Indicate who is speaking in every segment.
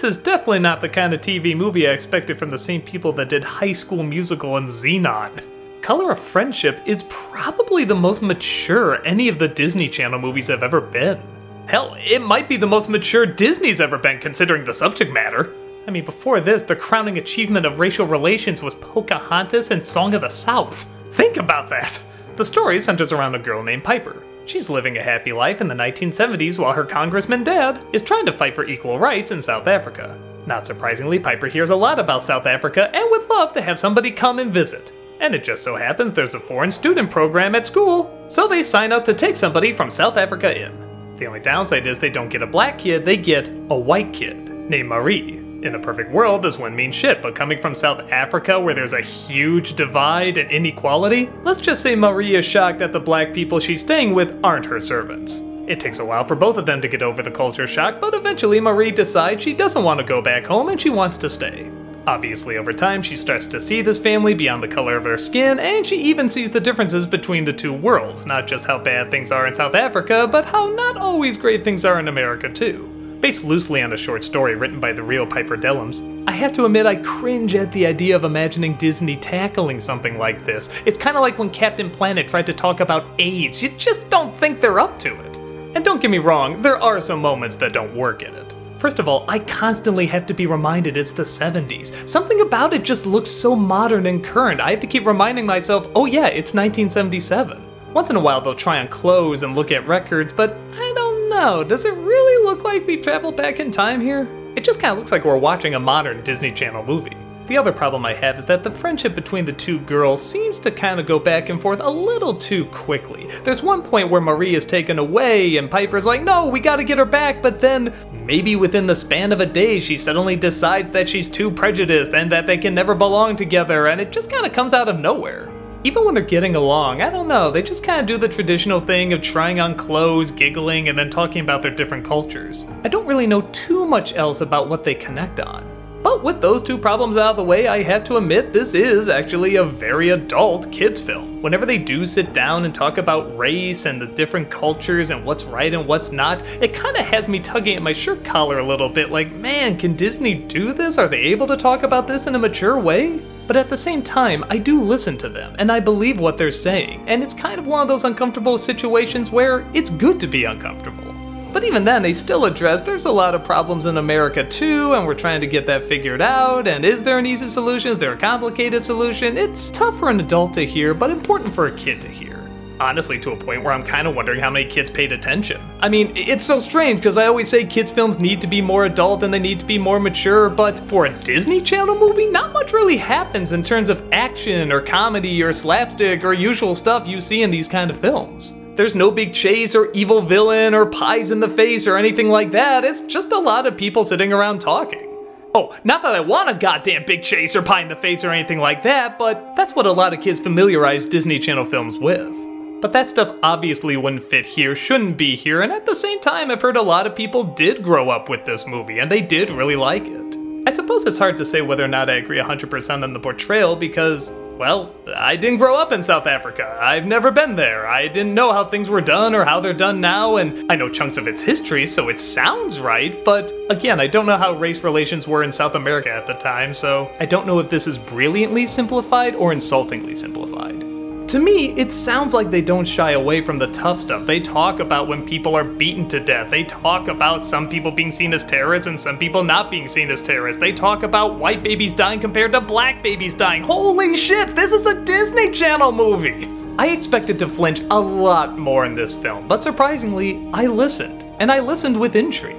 Speaker 1: This is definitely not the kind of TV movie I expected from the same people that did High School Musical and Xenon. Color of Friendship is probably the most mature any of the Disney Channel movies have ever been. Hell, it might be the most mature Disney's ever been considering the subject matter. I mean, before this, the crowning achievement of racial relations was Pocahontas and Song of the South. Think about that! The story centers around a girl named Piper. She's living a happy life in the 1970s while her congressman dad is trying to fight for equal rights in South Africa. Not surprisingly, Piper hears a lot about South Africa and would love to have somebody come and visit. And it just so happens there's a foreign student program at school, so they sign up to take somebody from South Africa in. The only downside is they don't get a black kid, they get a white kid named Mahree. In a perfect world, this wouldn't mean shit, but coming from South Africa where there's a huge divide and inequality, let's just say Mahree is shocked that the black people she's staying with aren't her servants. It takes a while for both of them to get over the culture shock, but eventually Mahree decides she doesn't want to go back home and she wants to stay. Obviously, over time, she starts to see this family beyond the color of their skin, and she even sees the differences between the two worlds, not just how bad things are in South Africa, but how not always great things are in America too. Based loosely on a short story written by the real Piper Dellums, I have to admit I cringe at the idea of imagining Disney tackling something like this. It's kinda like when Captain Planet tried to talk about AIDS, you just don't think they're up to it. And don't get me wrong, there are some moments that don't work in it. First of all, I constantly have to be reminded it's the 70s. Something about it just looks so modern and current. I have to keep reminding myself, oh yeah, it's 1977. Once in a while they'll try on clothes and look at records, but I don't know, does it really look like we traveled back in time here? It just kinda looks like we're watching a modern Disney Channel movie. The other problem I have is that the friendship between the two girls seems to kinda go back and forth a little too quickly. There's one point where Mahree is taken away and Piper's like, no, we gotta get her back, but then maybe within the span of a day she suddenly decides that she's too prejudiced and that they can never belong together, and it just kinda comes out of nowhere. Even when they're getting along, I don't know, they just kinda do the traditional thing of trying on clothes, giggling, and then talking about their different cultures. I don't really know too much else about what they connect on. But with those two problems out of the way, I have to admit this is actually a very adult kids film. Whenever they do sit down and talk about race and the different cultures and what's right and what's not, it kinda has me tugging at my shirt collar a little bit like, man, can Disney do this? Are they able to talk about this in a mature way? But at the same time, I do listen to them, and I believe what they're saying, and it's kind of one of those uncomfortable situations where it's good to be uncomfortable. But even then, they still address there's a lot of problems in America too, and we're trying to get that figured out, and is there an easy solution? Is there a complicated solution? It's tough for an adult to hear, but important for a kid to hear. Honestly, to a point where I'm kind of wondering how many kids paid attention. I mean, it's so strange because I always say kids films need to be more adult and they need to be more mature, but for a Disney Channel movie, not much really happens in terms of action or comedy or slapstick or usual stuff you see in these kind of films. There's no big chase or evil villain or pies in the face or anything like that. It's just a lot of people sitting around talking. Oh, not that I want a goddamn big chase or pie in the face or anything like that, but that's what a lot of kids familiarize Disney Channel films with. But that stuff obviously wouldn't fit here, shouldn't be here, and at the same time I've heard a lot of people did grow up with this movie and they did really like it. I suppose it's hard to say whether or not I agree 100% on the portrayal because, well, I didn't grow up in South Africa. I've never been there. I didn't know how things were done or how they're done now, and I know chunks of its history, so it sounds right, but again, I don't know how race relations were in South America at the time, so I don't know if this is brilliantly simplified or insultingly simplified. To me, it sounds like they don't shy away from the tough stuff. They talk about when people are beaten to death. They talk about some people being seen as terrorists and some people not being seen as terrorists. They talk about white babies dying compared to black babies dying. Holy shit, this is a Disney Channel movie! I expected to flinch a lot more in this film, but surprisingly, I listened. And I listened with intrigue.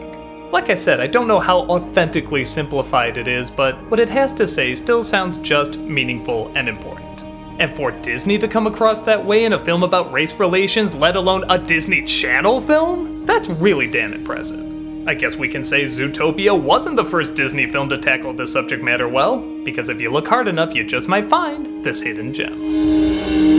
Speaker 1: Like I said, I don't know how authentically simplified it is, but what it has to say still sounds just meaningful and important. And for Disney to come across that way in a film about race relations, let alone a Disney Channel film? That's really damn impressive. I guess we can say Zootopia wasn't the first Disney film to tackle this subject matter well, because if you look hard enough, you just might find this hidden gem.